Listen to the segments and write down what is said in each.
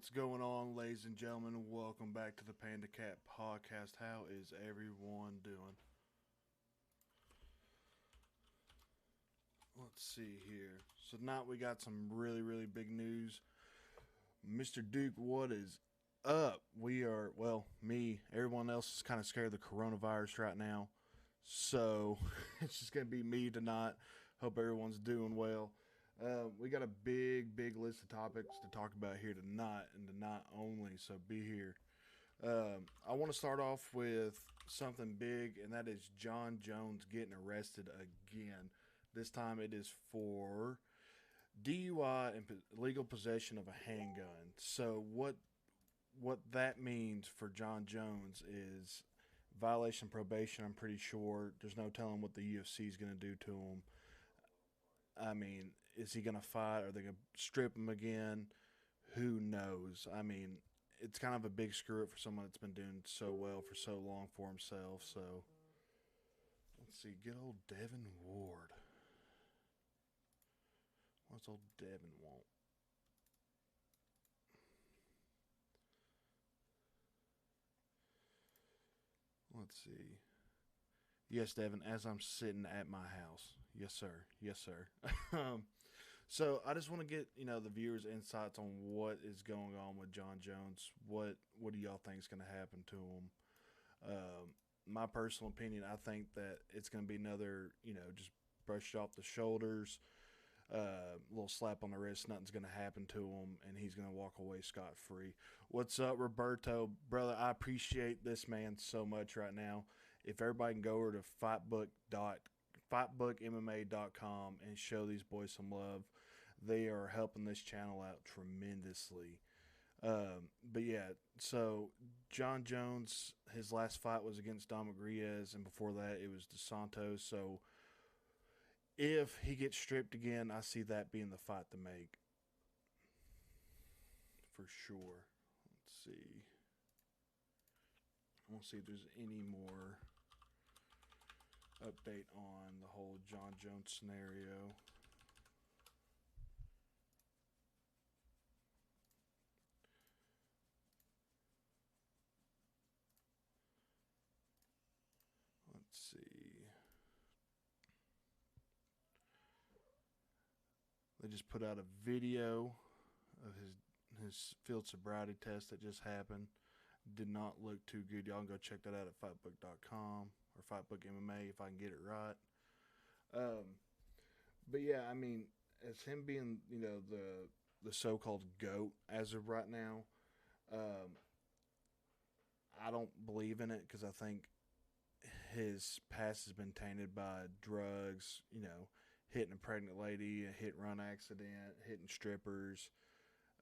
What's going on, ladies and gentlemen? Welcome back to the Pandakat podcast. How is everyone doing? Let's see here. So tonight we got some really big news. Mr. Duke, what is up? We are, me, everyone else is kind of scared of the coronavirus right now. So it's just going to be me tonight. Hope everyone's doing well. We got a big list of topics to talk about here tonight and tonight only, so be here. I want to start off with something big, and that is John Jones getting arrested again. This time it is for DUI and illegal possession of a handgun. So what that means for John Jones is violation of probation. I'm pretty sure there's no telling what the UFC is going to do to him. I mean, is he going to fight? Are they going to strip him again? Who knows? I mean, it's kind of a big screw up for someone that's been doing so well for so long for himself. So, let's see. Good old Devin Ward. What's old Devin want? Let's see. Yes, Devin, as I'm sitting at my house. Yes, sir. Yes, sir. So I just want to get the viewers' insights on what is going on with John Jones. What do y'all think is going to happen to him? My personal opinion, I think that it's going to be another just brushed off the shoulders, little slap on the wrist. Nothing's going to happen to him, and he's going to walk away scot free. What's up, Roberto, brother? I appreciate this man so much right now. If everybody can go over to fightbookmma.com and show these boys some love. They are helping this channel out tremendously. But yeah, so John Jones, his last fight was against Dominic Reyes, and before that it was Dos Santos. So if he gets stripped again, I see that being the fight to make for sure. Let's see. I want to see if there's any more update on the whole John Jones scenario. Let's see. They just put out a video of his field sobriety test that just happened. Did not look too good. Y'all can go check that out at fightbook.com or Fightbook MMA if I can get it right. But yeah, I mean, as him being the so-called GOAT as of right now, I don't believe in it because I think his past has been tainted by drugs, hitting a pregnant lady, a hit-run accident, hitting strippers,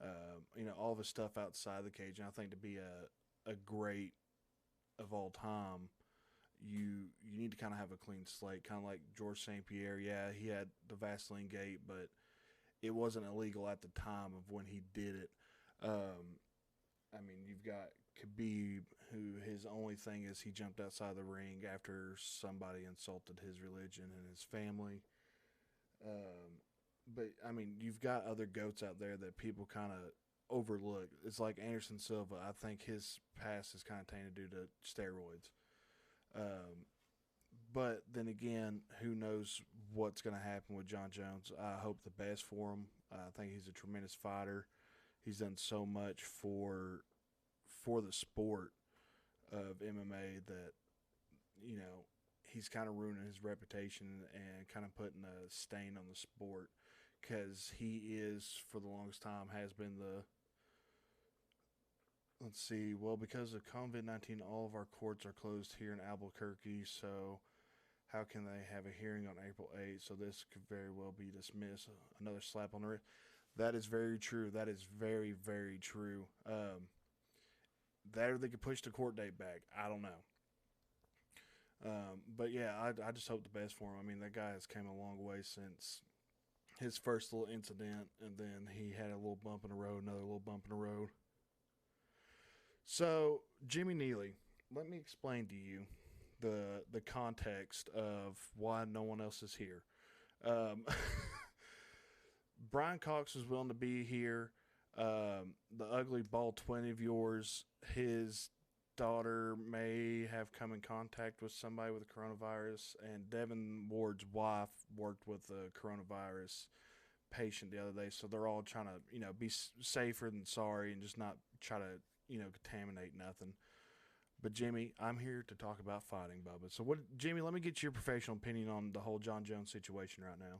all of his stuff outside the cage. And I think to be a great of all time, you need to kind of have a clean slate, kind of like George St. Pierre. Yeah, he had the Vaseline gate, but it wasn't illegal at the time of when he did it. I mean, you've got Khabib, who his only thing is he jumped outside the ring after somebody insulted his religion and his family. But I mean, you've got other goats out there that people kind of overlook. It's like Anderson Silva. I think his past is kind of tainted due to steroids. But then again, who knows what's going to happen with John Jones? I hope the best for him. I think he's a tremendous fighter. He's done so much for the sport of MMA that he's kind of ruining his reputation and kind of putting a stain on the sport because he is, for the longest time, has been the. Let's see. Well, because of COVID-19, all of our courts are closed here in Albuquerque. So, how can they have a hearing on April 8th? So this could very well be dismissed. Another slap on the wrist. That is very true. That is very true. That or they could push the court date back. I don't know. But yeah, I just hope the best for him. I mean, that guy has came a long way since his first little incident, and then he had a little bump in the road, another little bump in the road. So, Jimmy Neely, let me explain to you the context of why no one else is here. Brian Cox was willing to be here. The ugly bald twin of yours, his daughter may have come in contact with somebody with coronavirus, and Devin Ward's wife worked with a coronavirus patient the other day. So they're all trying to, be safer than sorry and just not try to, contaminate nothing. But Jimmy, I'm here to talk about fighting, Bubba. So what, Jimmy? Let me get your professional opinion on the whole John Jones situation right now.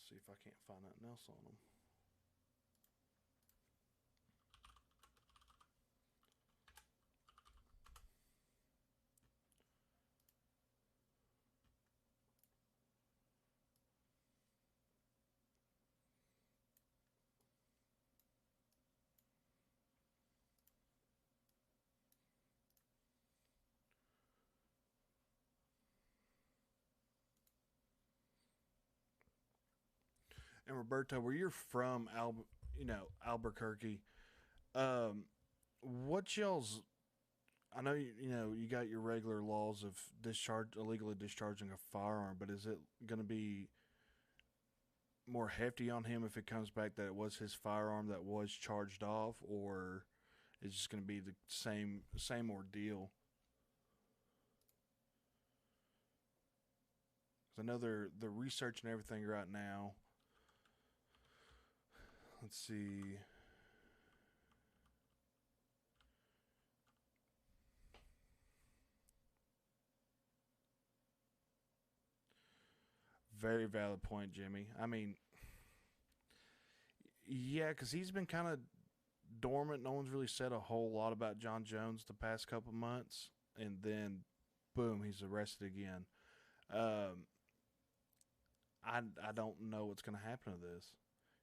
See if I can't find nothing else on him. And Roberto, where you're from, Albuquerque, um, what y'all's? I know you got your regular laws of discharge illegally discharging a firearm, but is it going to be more hefty on him if it comes back that it was his firearm that was charged off, or is it just going to be the same ordeal? Because I know they're researching everything right now. Let's see. Very valid point, Jimmy. I mean, yeah, because he's been kind of dormant. No one's really said a whole lot about John Jones the past couple months, and then boom, he's arrested again. Um, I don't know what's going to happen to this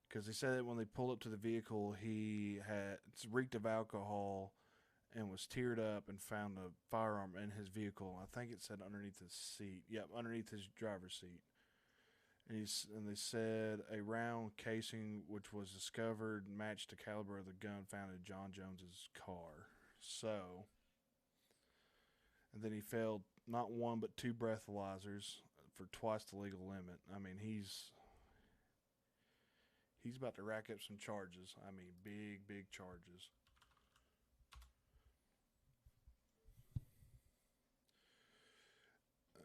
because they said that when they pulled up to the vehicle, he had it's reeked of alcohol and was teared up and found a firearm in his vehicle. I think it said underneath his seat. Yep, underneath his driver's seat. And they said a round casing which was discovered matched the caliber of the gun found in John Jones's car. So, and then he failed not one but two breathalyzers for twice the legal limit. I mean, he's about to rack up some charges. I mean, big charges. Uh,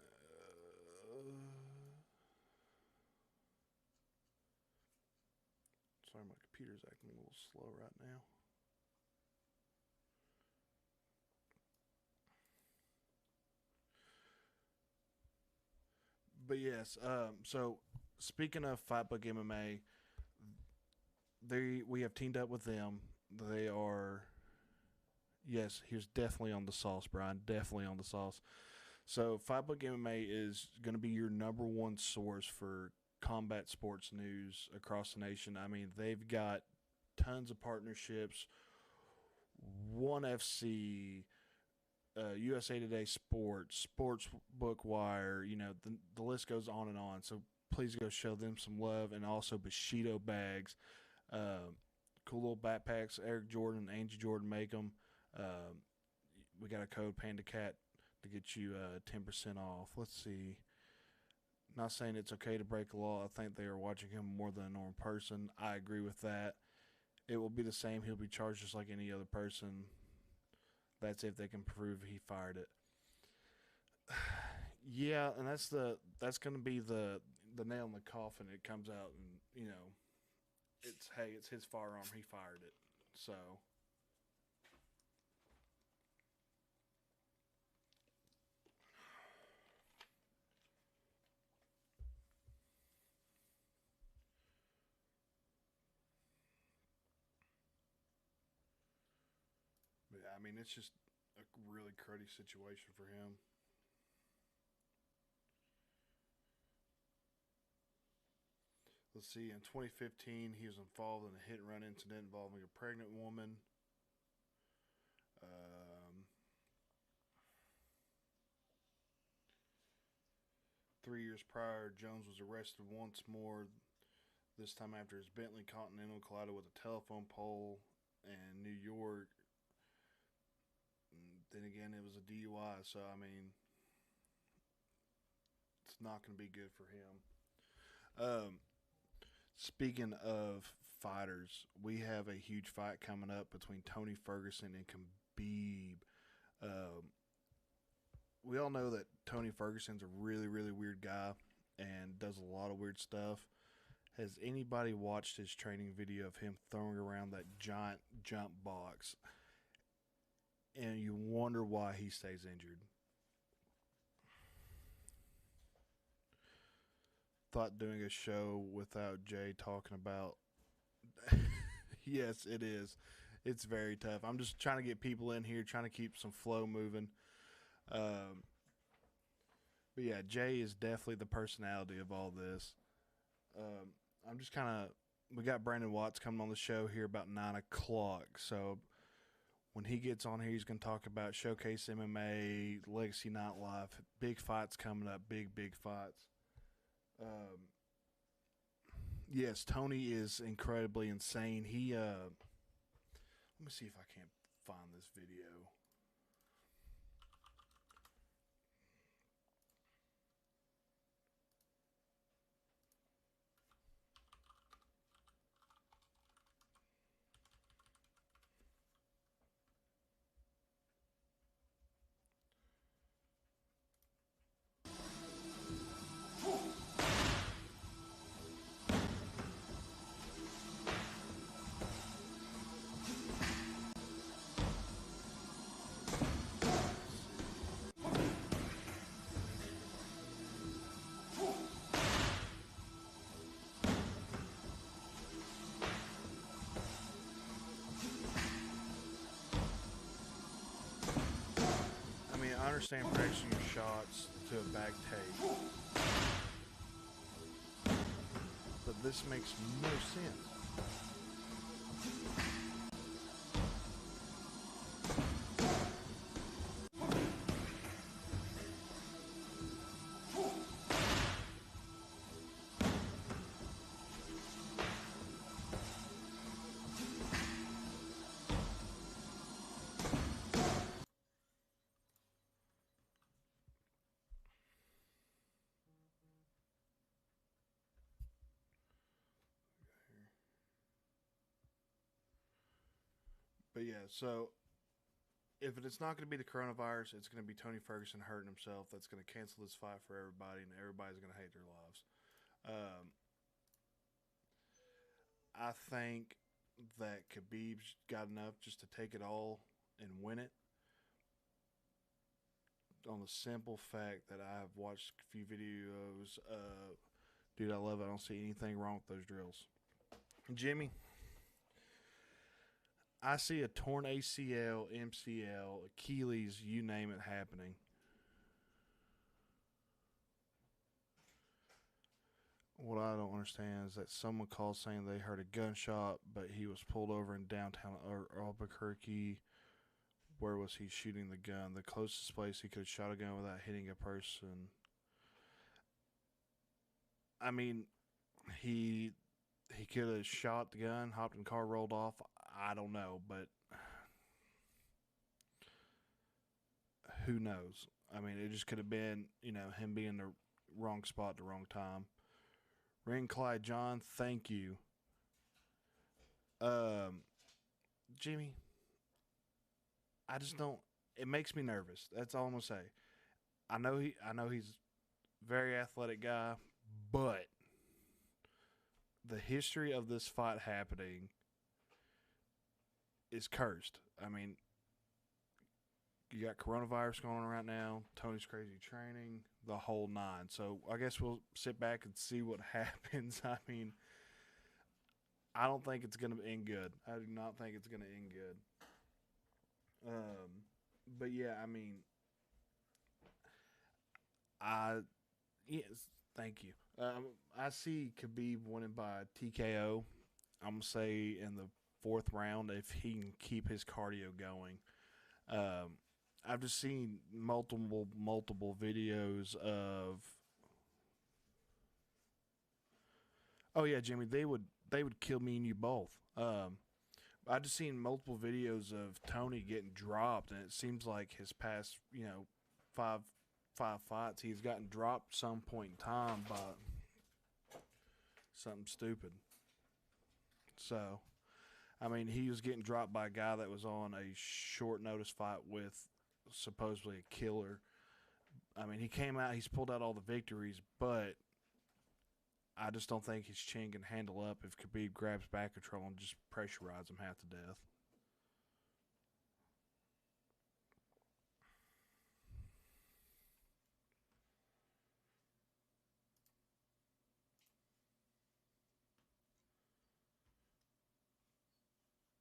Sorry, my computer's acting a little slow right now. But yes, so speaking of Fight Book MMA, we have teamed up with them. They are yes, here's definitely on the sauce, Brian. Definitely on the sauce. So Fight Book MMA is going to be your number one source for combat sports news across the nation. I mean, they've got tons of partnerships. One FC, USA Today Sports, Sports Book Wire. The list goes on and on. So please go show them some love, and also Bushido bags, uh, cool little backpacks. Eric Jordan, Angie Jordan make them. Um, we got a code Pandakat to get you 10% off. Let's see. Not saying it's okay to break the law. I think they are watching him more than a normal person. I agree with that. It will be the same. He'll be charged just like any other person. That's if they can prove he fired it. Yeah, and that's going to be the nail in the coffin. It comes out, and it's hey, it's his firearm. He fired it. So yeah, I mean, it's just a really cruddy situation for him. Let's see. In 2015, he was involved in a hit and run incident involving a pregnant woman. Um, 3 years prior, Jones was arrested once more. This time after his Bentley Continental collided with a telephone pole in New York. And then again, it was a DUI. So I mean, it's not going to be good for him. Um, Speaking of fighters, we have a huge fight coming up between Tony Ferguson and Khabib. Um, we all know that Tony Ferguson's a really, really weird guy and does a lot of weird stuff. Has anybody watched his training video of him throwing around that giant jump box? And you wonder why he stays injured. Thought doing a show without Jay talking about. Yes, it is. It's very tough. I'm just trying to get people in here, trying to keep some flow moving. Um, but yeah, Jay is definitely the personality of all this. I'm just kind of. We got Brandon Watts coming on the show here about 9 o'clock. So when he gets on here, he's going to talk about Showcase MMA, Legacy Nightlife, big fights coming up, big fights. Um, yes, Tony is incredibly insane. Let me see if I can't find this video. I mean, I understand practicing your shots to a back take, but this makes no sense. But yeah, so if it's not going to be the coronavirus, it's going to be Tony Ferguson hurting himself. That's going to cancel this fight for everybody, and everybody's going to hate their lives. Um, I think that Khabib's got enough just to take it all and win it. On the simple fact that I've watched a few videos. Dude, I love it. I don't see anything wrong with those drills. Jimmy, I see a torn ACL, MCL, Achilles, you name it, happening. What I don't understand is that someone called saying they heard a gunshot, but he was pulled over in downtown Albuquerque. Where was he shooting the gun? The closest place he could have shot a gun without hitting a person. I mean, he he could have shot the gun, hopped in the car, rolled off. I don't know, but who knows? I mean, it just could have been, him being in the wrong spot at the wrong time. Ring Clyde John, thank you. Um, Jimmy, I just don't. It makes me nervous. That's all I'm gonna say. I know he's a very athletic guy, but the history of this fight happening is cursed. I mean, you got coronavirus going on right now, Tony's crazy training, the whole nine. So I guess we'll sit back and see what happens. I mean, I don't think it's going to end good. I do not think it's going to end good. But yeah, I mean, I yes, thank you. I see Khabib winning by TKO. I'm gonna say in the fourth round if he can keep his cardio going. Um, I've just seen multiple videos of. Oh yeah, Jimmy, they would kill me and you both. I just seen multiple videos of Tony getting dropped, and it seems like his past, five five fights, he's gotten dropped some point in time. But something stupid. So, I mean, he was getting dropped by a guy that was on a short notice fight with supposedly a killer. I mean, he came out, he's pulled out all the victories, but I just don't think his chin can handle up if Khabib grabs back control and just pressurize him half to death.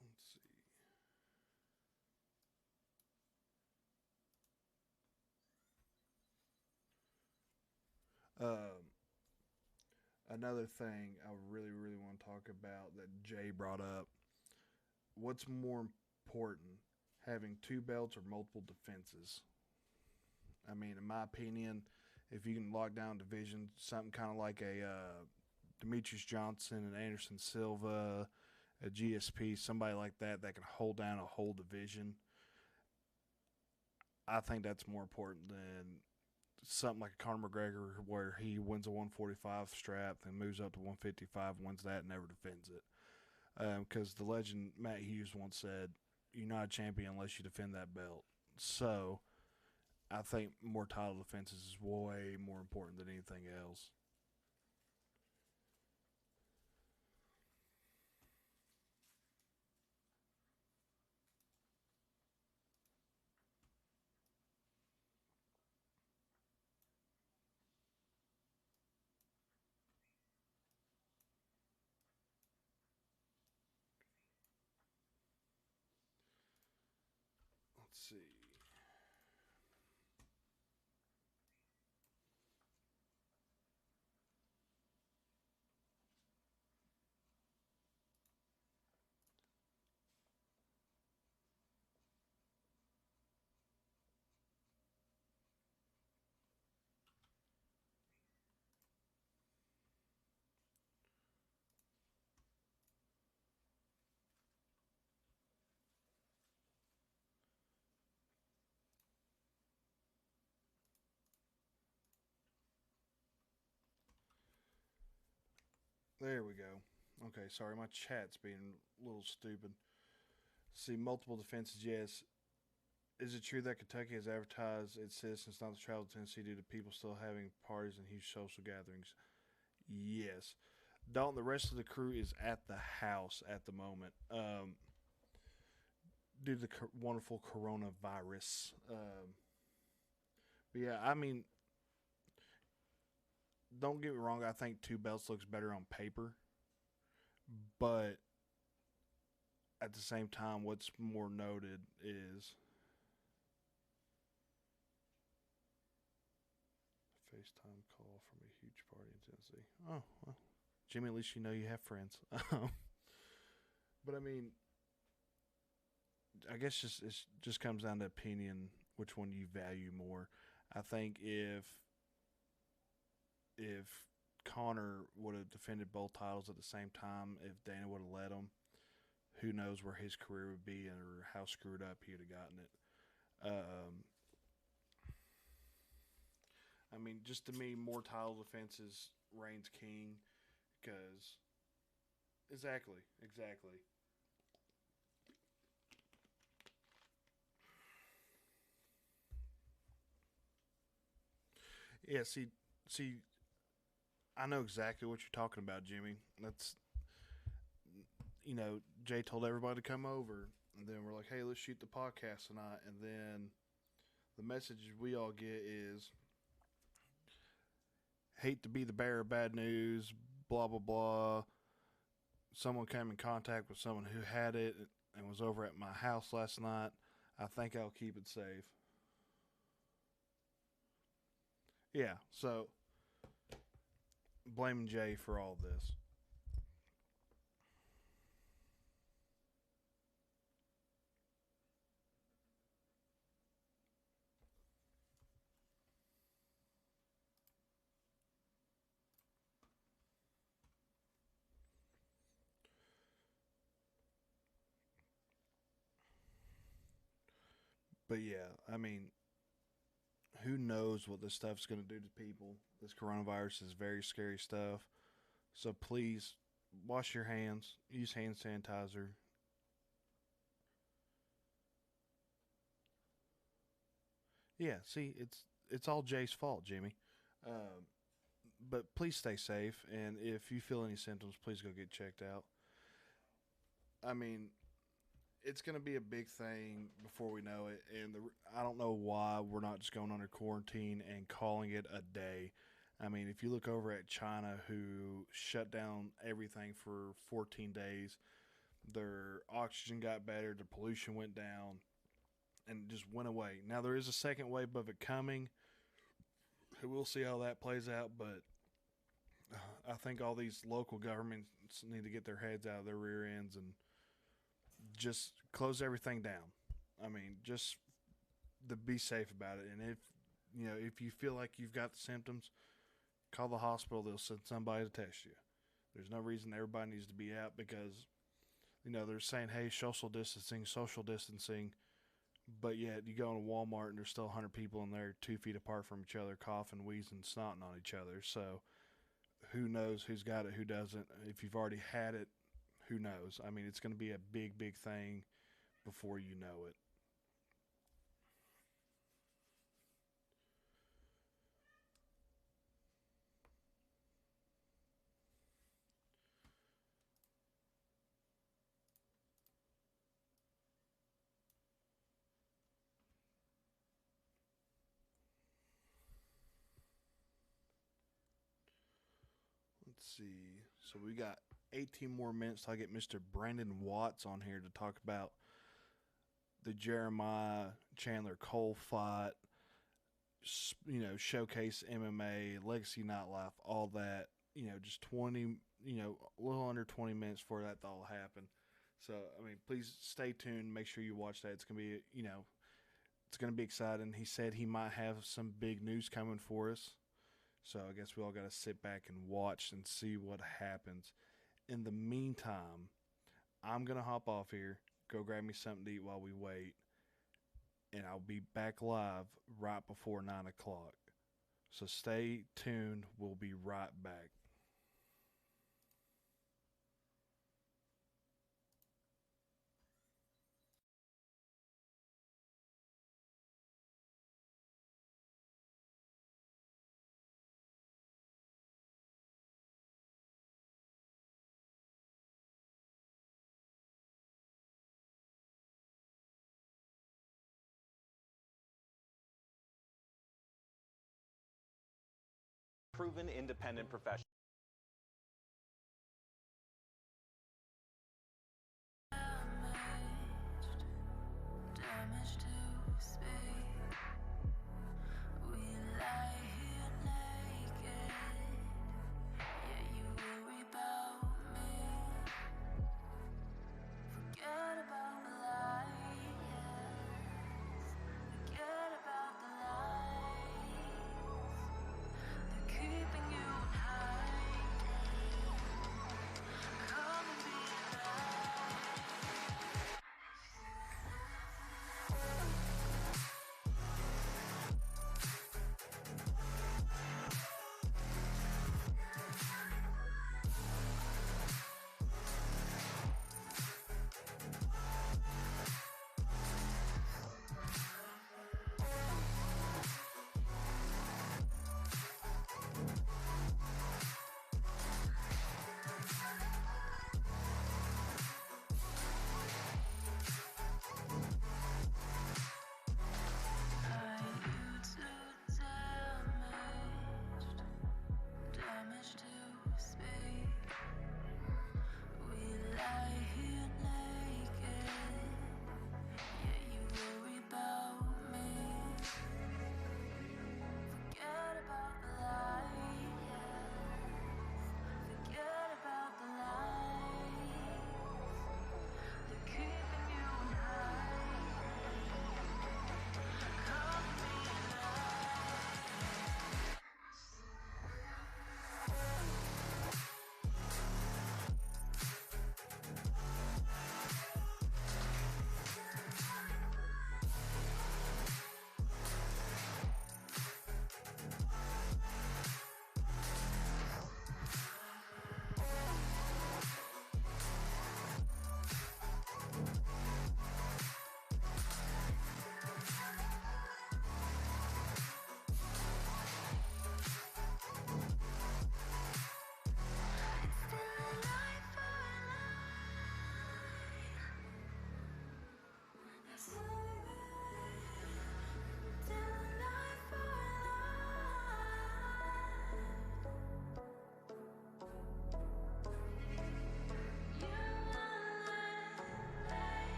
Let's see. Um, Another thing I really, really want to talk about that Jay brought up. What's more important, having two belts or multiple defenses? I mean, in my opinion, if you can lock down division, something kind of like a Demetrius Johnson and Anderson Silva, a GSP, somebody like that that can hold down a whole division, I think that's more important than something like a Conor McGregor where he wins a 145 strap, then moves up to 155, wins that, and never defends it. Because the legend Matt Hughes once said, "You're not a champion unless you defend that belt." So I think more title defenses is way more important than anything else. Let's see. There we go. Okay, sorry, my chat's being a little stupid. See, multiple defenses, yes. Is it true that Kentucky has advertised its citizens not to travel to Tennessee due to people still having parties and huge social gatherings? Yes. Dalton, the rest of the crew is at the house at the moment due to the wonderful coronavirus. But yeah, I mean, don't get me wrong. I think two belts looks better on paper, but at the same time, what's more noted is a FaceTime call from a huge party in Tennessee. Oh, well, Jimmy, at least you know you have friends. But I mean, I guess it just comes down to opinion, which one you value more. I think if Connor would have defended both titles at the same time, if Dana would have let him, who knows where his career would be or how screwed up he would have gotten it. I mean, just to me, more title defenses reigns king because exactly, exactly. Yeah, see, I know exactly what you're talking about, Jimmy. That's Jay told everybody to come over, and then we're like, hey, let's shoot the podcast tonight, and then the message we all get is hate to be the bearer of bad news, blah blah blah. Someone came in contact with someone who had it and was over at my house last night. I think I'll keep it safe. Yeah, so blaming Jay for all this. But yeah, I mean, who knows what this stuff's going to do to people? This coronavirus is very scary stuff. So please wash your hands, use hand sanitizer. Yeah, see, it's all Jay's fault, Jimmy. Um, but please stay safe, and if you feel any symptoms, please go get checked out. I mean, it's going to be a big thing before we know it, and I don't know why we're not just going under quarantine and calling it a day. I mean, if you look over at China, who shut down everything for 14 days, their oxygen got better, the pollution went down, and it just went away. Now there is a second wave of it coming. We'll see how that plays out, but I think all these local governments need to get their heads out of their rear ends and just close everything down. I mean, just to be safe about it. And if you feel like you've got the symptoms, call the hospital. They'll send somebody to test you. There's no reason everybody needs to be out because they're saying, hey, social distancing, but yet you go in Walmart and there's still 100 people in there 2 feet apart from each other, coughing, wheezing, snotting on each other. So who knows who's got it, who doesn't? If you've already had it, who knows? I mean, it's going to be a big, big thing before you know it. Let's see. So we got 18 more minutes till I get Mr. Brandon Watts on here to talk about the Jeremiah Chandler Cole fight, showcase MMA, legacy nightlife, all that. Just 20, a little under 20 minutes for that to all happen. So, I mean, please stay tuned. Make sure you watch that. It's going to be exciting. He said he might have some big news coming for us. So I guess we all got to sit back and watch and see what happens. In the meantime, I'm going to hop off here, go grab me something to eat while we wait, and I'll be back live right before 9 o'clock. So stay tuned. We'll be right back. Proven independent professional.